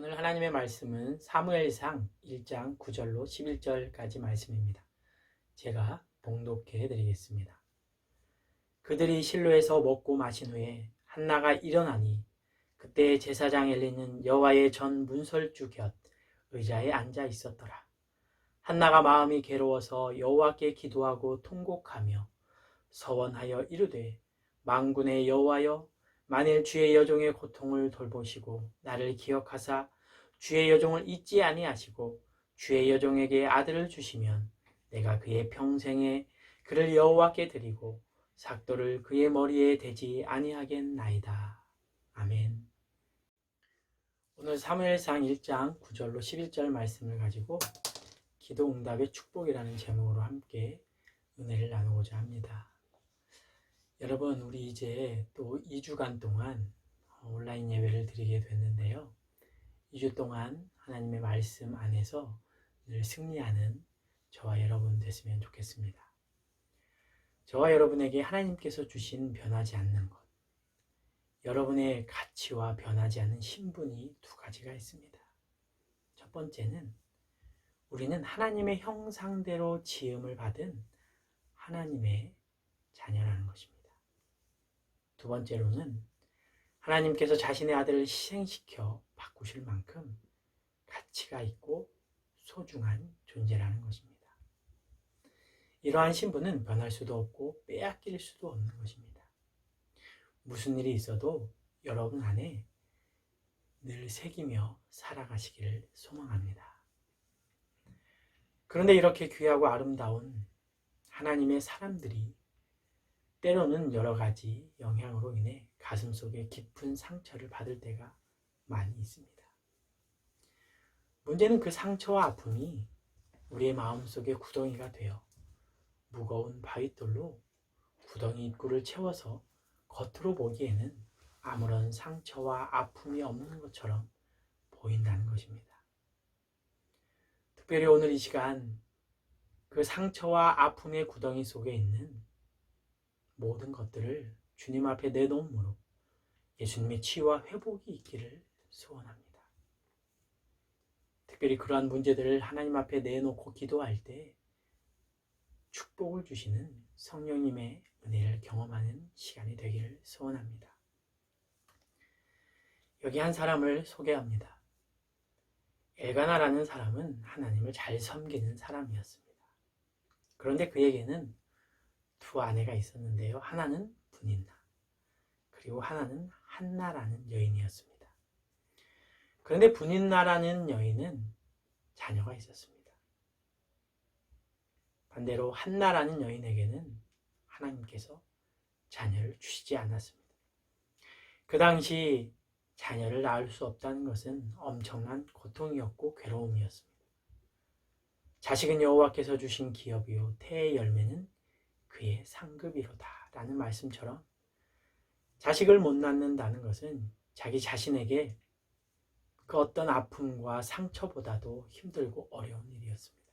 오늘 하나님의 말씀은 사무엘상 1장 9절로 11절까지 말씀입니다. 제가 봉독해 드리겠습니다. 그들이 실로에서 먹고 마신 후에 한나가 일어나니 그때 제사장 엘리는 여호와의 전 문설주 곁 의자에 앉아 있었더라. 한나가 마음이 괴로워서 여호와께 기도하고 통곡하며 서원하여 이르되 만군의 여호와여, 만일 주의 여종의 고통을 돌보시고 나를 기억하사 주의 여종을 잊지 아니하시고 주의 여종에게 아들을 주시면 내가 그의 평생에 그를 여호와께 드리고 삭도를 그의 머리에 대지 아니하겠나이다. 아멘. 오늘 사무엘상 1장 9절로 11절 말씀을 가지고 기도응답의 축복이라는 제목으로 함께 은혜를 나누고자 합니다. 여러분, 우리 이제 또 2주간 동안 온라인 예배를 드리게 됐는데요. 2주 동안 하나님의 말씀 안에서 늘 승리하는 저와 여러분 됐으면 좋겠습니다. 저와 여러분에게 하나님께서 주신 변하지 않는 것, 여러분의 가치와 변하지 않는 신분이 두 가지가 있습니다. 첫 번째는 우리는 하나님의 형상대로 지음을 받은 하나님의 자녀라는 것입니다. 두 번째로는 하나님께서 자신의 아들을 희생시켜 바꾸실 만큼 가치가 있고 소중한 존재라는 것입니다. 이러한 신분은 변할 수도 없고 빼앗길 수도 없는 것입니다. 무슨 일이 있어도 여러분 안에 늘 새기며 살아가시기를 소망합니다. 그런데 이렇게 귀하고 아름다운 하나님의 사람들이 때로는 여러 가지 영향으로 인해 가슴속에 깊은 상처를 받을 때가 많이 있습니다. 문제는 그 상처와 아픔이 우리의 마음속에 구덩이가 되어 무거운 바윗돌로 구덩이 입구를 채워서 겉으로 보기에는 아무런 상처와 아픔이 없는 것처럼 보인다는 것입니다. 특별히 오늘 이 시간 그 상처와 아픔의 구덩이 속에 있는 모든 것들을 주님 앞에 내놓음으로 예수님의 치유와 회복이 있기를 소원합니다. 특별히 그러한 문제들을 하나님 앞에 내놓고 기도할 때 축복을 주시는 성령님의 은혜를 경험하는 시간이 되기를 소원합니다. 여기 한 사람을 소개합니다. 엘가나라는 사람은 하나님을 잘 섬기는 사람이었습니다. 그런데 그에게는 두 아내가 있었는데요. 하나는 분인나, 그리고 하나는 한나라는 여인이었습니다. 그런데 분인나라는 여인은 자녀가 있었습니다. 반대로 한나라는 여인에게는 하나님께서 자녀를 주시지 않았습니다. 그 당시 자녀를 낳을 수 없다는 것은 엄청난 고통이었고 괴로움이었습니다. 자식은 여호와께서 주신 기업이요 태의 열매는 그의 상급이로다 라는 말씀처럼 자식을 못 낳는다는 것은 자기 자신에게 그 어떤 아픔과 상처보다도 힘들고 어려운 일이었습니다.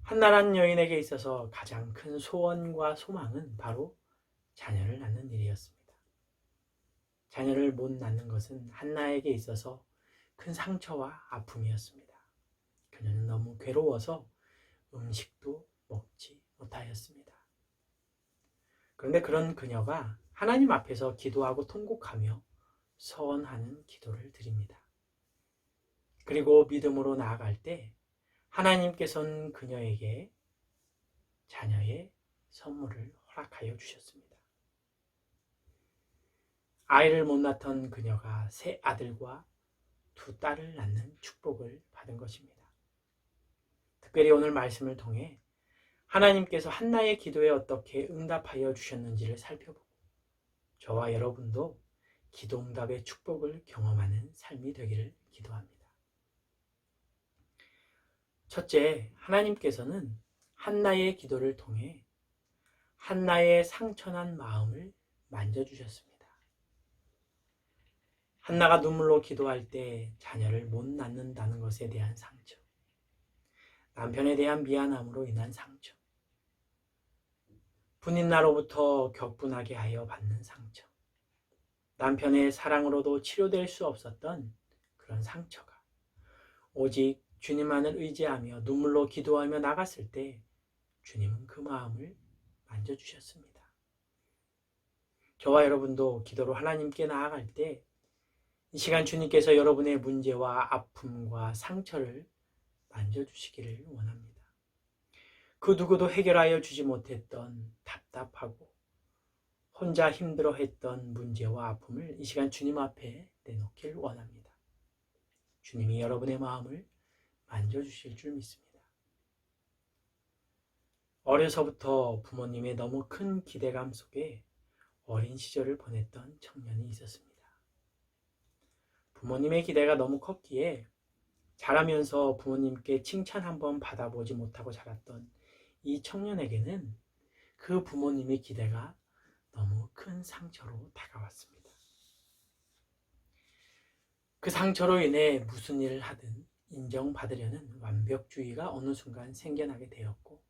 한나라는 여인에게 있어서 가장 큰 소원과 소망은 바로 자녀를 낳는 일이었습니다. 자녀를 못 낳는 것은 한나에게 있어서 큰 상처와 아픔이었습니다. 그녀는 너무 괴로워서 음식도 먹지 못하였습니다. 그런데 그런 그녀가 하나님 앞에서 기도하고 통곡하며 서원하는 기도를 드립니다. 그리고 믿음으로 나아갈 때 하나님께서는 그녀에게 자녀의 선물을 허락하여 주셨습니다. 아이를 못 낳던 그녀가 세 아들과 두 딸을 낳는 축복을 받은 것입니다. 특별히 오늘 말씀을 통해 하나님께서 한나의 기도에 어떻게 응답하여 주셨는지를 살펴보고 저와 여러분도 기도응답의 축복을 경험하는 삶이 되기를 기도합니다. 첫째, 하나님께서는 한나의 기도를 통해 한나의 상처난 마음을 만져주셨습니다. 한나가 눈물로 기도할 때 자녀를 못 낳는다는 것에 대한 상처, 남편에 대한 미안함으로 인한 상처, 분인나로부터 격분하게 하여 받는 상처, 남편의 사랑으로도 치료될 수 없었던 그런 상처가 오직 주님만을 의지하며 눈물로 기도하며 나갔을 때 주님은 그 마음을 만져주셨습니다. 저와 여러분도 기도로 하나님께 나아갈 때 이 시간 주님께서 여러분의 문제와 아픔과 상처를 만져주시기를 원합니다. 그 누구도 해결하여 주지 못했던 답답하고 혼자 힘들어했던 문제와 아픔을 이 시간 주님 앞에 내놓길 원합니다. 주님이 여러분의 마음을 만져주실 줄 믿습니다. 어려서부터 부모님의 너무 큰 기대감 속에 어린 시절을 보냈던 청년이 있었습니다. 부모님의 기대가 너무 컸기에 자라면서 부모님께 칭찬 한번 받아보지 못하고 자랐던 이 청년에게는 그 부모님의 기대가 너무 큰 상처로 다가왔습니다. 그 상처로 인해 무슨 일을 하든 인정받으려는 완벽주의가 어느 순간 생겨나게 되었고,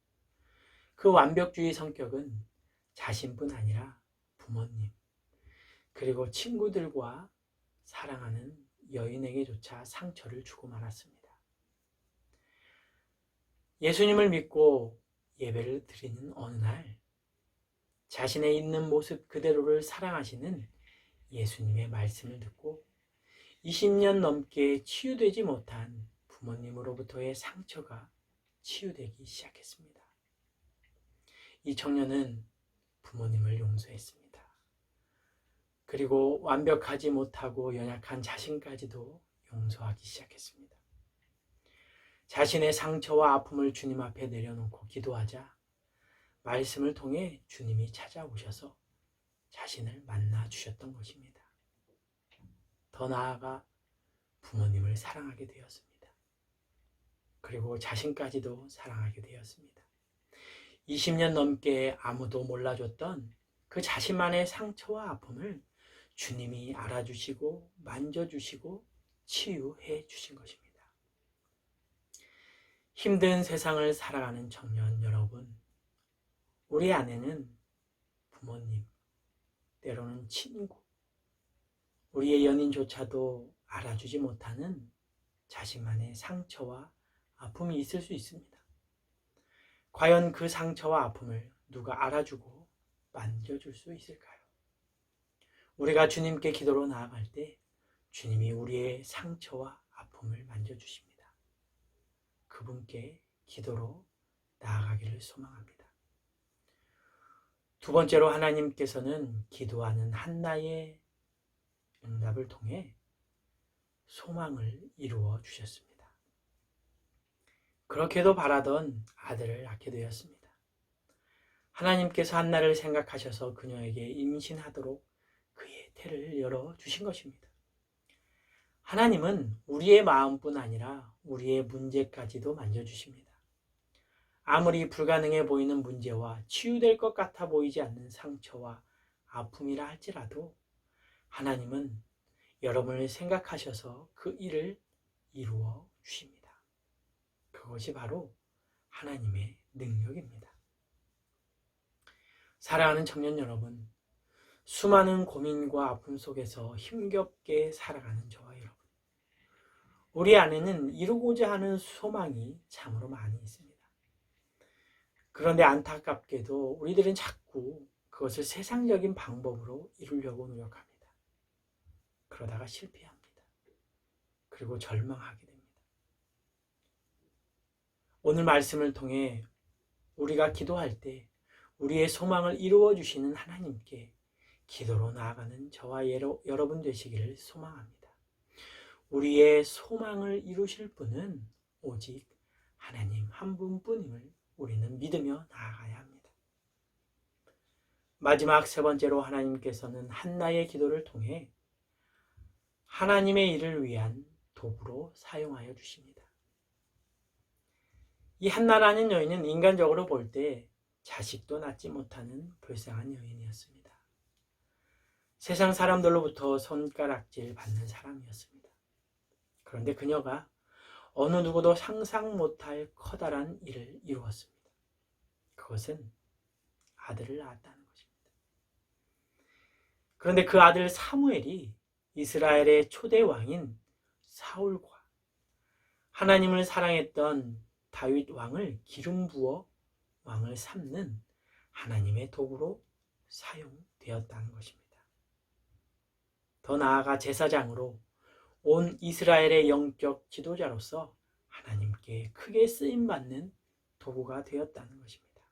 그 완벽주의 성격은 자신뿐 아니라 부모님, 그리고 친구들과 사랑하는 여인에게조차 상처를 주고 말았습니다. 예수님을 믿고 예배를 드리는 어느 날, 자신의 있는 모습 그대로를 사랑하시는 예수님의 말씀을 듣고 20년 넘게 치유되지 못한 부모님으로부터의 상처가 치유되기 시작했습니다. 이 청년은 부모님을 용서했습니다. 그리고 완벽하지 못하고 연약한 자신까지도 용서하기 시작했습니다. 자신의 상처와 아픔을 주님 앞에 내려놓고 기도하자 말씀을 통해 주님이 찾아오셔서 자신을 만나 주셨던 것입니다. 더 나아가 부모님을 사랑하게 되었습니다. 그리고 자신까지도 사랑하게 되었습니다. 20년 넘게 아무도 몰라줬던 그 자신만의 상처와 아픔을 주님이 알아주시고 만져주시고 치유해 주신 것입니다. 힘든 세상을 살아가는 청년 여러분, 우리 안에는 부모님, 때로는 친구, 우리의 연인조차도 알아주지 못하는 자신만의 상처와 아픔이 있을 수 있습니다. 과연 그 상처와 아픔을 누가 알아주고 만져줄 수 있을까요? 우리가 주님께 기도로 나아갈 때 주님이 우리의 상처와 아픔을 만져주십니다. 그분께 기도로 나아가기를 소망합니다. 두 번째로 하나님께서는 기도하는 한나의 응답을 통해 소망을 이루어 주셨습니다. 그렇게도 바라던 아들을 낳게 되었습니다. 하나님께서 한나를 생각하셔서 그녀에게 임신하도록 그의 태를 열어주신 것입니다. 하나님은 우리의 마음뿐 아니라 우리의 문제까지도 만져주십니다. 아무리 불가능해 보이는 문제와 치유될 것 같아 보이지 않는 상처와 아픔이라 할지라도 하나님은 여러분을 생각하셔서 그 일을 이루어 주십니다. 그것이 바로 하나님의 능력입니다. 사랑하는 청년 여러분, 수많은 고민과 아픔 속에서 힘겹게 살아가는 저와 여러분, 우리 안에는 이루고자 하는 소망이 참으로 많이 있습니다. 그런데 안타깝게도 우리들은 자꾸 그것을 세상적인 방법으로 이루려고 노력합니다. 그러다가 실패합니다. 그리고 절망하게 됩니다. 오늘 말씀을 통해 우리가 기도할 때 우리의 소망을 이루어 주시는 하나님께 기도로 나아가는 저와 여러분 되시기를 소망합니다. 우리의 소망을 이루실 분은 오직 하나님 한 분뿐임을 우리는 믿으며 나아가야 합니다. 마지막 세 번째로 하나님께서는 한나의 기도를 통해 하나님의 일을 위한 도구로 사용하여 주십니다. 이 한나라는 여인은 인간적으로 볼 때 자식도 낳지 못하는 불쌍한 여인이었습니다. 세상 사람들로부터 손가락질 받는 사람이었습니다. 그런데 그녀가 어느 누구도 상상 못할 커다란 일을 이루었습니다. 그것은 아들을 낳았다는 것입니다. 그런데 그 아들 사무엘이 이스라엘의 초대 왕인 사울과 하나님을 사랑했던 다윗 왕을 기름 부어 왕을 삼는 하나님의 도구로 사용되었다는 것입니다. 더 나아가 제사장으로 온 이스라엘의 영적 지도자로서 하나님께 크게 쓰임받는 도구가 되었다는 것입니다.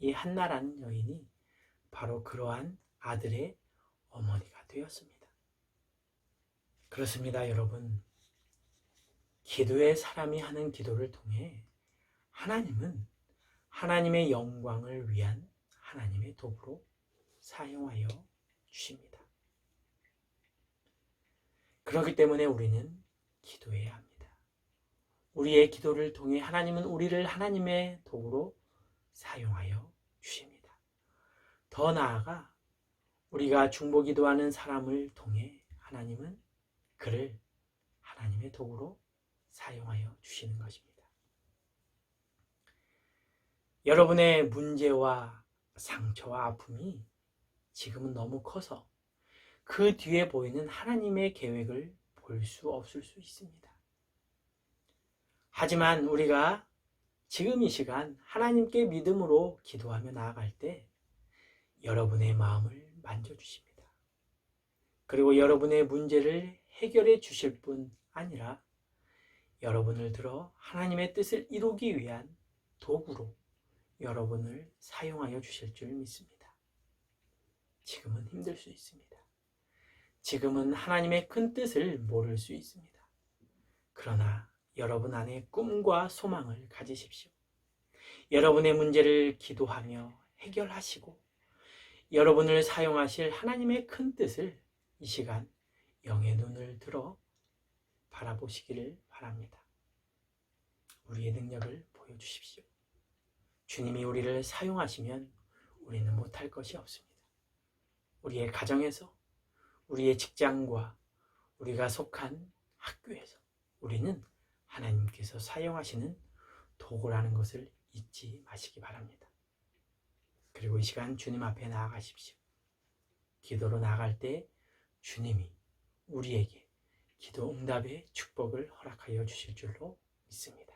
이 한나라는 여인이 바로 그러한 아들의 어머니가 되었습니다. 그렇습니다, 여러분. 기도의 사람이 하는 기도를 통해 하나님은 하나님의 영광을 위한 하나님의 도구로 사용하여 주십니다. 그렇기 때문에 우리는 기도해야 합니다. 우리의 기도를 통해 하나님은 우리를 하나님의 도구로 사용하여 주십니다. 더 나아가 우리가 중보기도하는 사람을 통해 하나님은 그를 하나님의 도구로 사용하여 주시는 것입니다. 여러분의 문제와 상처와 아픔이 지금은 너무 커서 그 뒤에 보이는 하나님의 계획을 볼 수 없을 수 있습니다. 하지만 우리가 지금 이 시간 하나님께 믿음으로 기도하며 나아갈 때 여러분의 마음을 만져주십니다. 그리고 여러분의 문제를 해결해 주실 뿐 아니라 여러분을 들어 하나님의 뜻을 이루기 위한 도구로 여러분을 사용하여 주실 줄 믿습니다. 지금은 힘들 수 있습니다. 지금은 하나님의 큰 뜻을 모를 수 있습니다. 그러나 여러분 안에 꿈과 소망을 가지십시오. 여러분의 문제를 기도하며 해결하시고 여러분을 사용하실 하나님의 큰 뜻을 이 시간 영의 눈을 들어 바라보시기를 바랍니다. 우리의 능력을 보여주십시오. 주님이 우리를 사용하시면 우리는 못할 것이 없습니다. 우리의 가정에서, 우리의 직장과 우리가 속한 학교에서 우리는 하나님께서 사용하시는 도구라는 것을 잊지 마시기 바랍니다. 그리고 이 시간 주님 앞에 나아가십시오. 기도로 나아갈 때 주님이 우리에게 기도 응답의 축복을 허락하여 주실 줄로 믿습니다.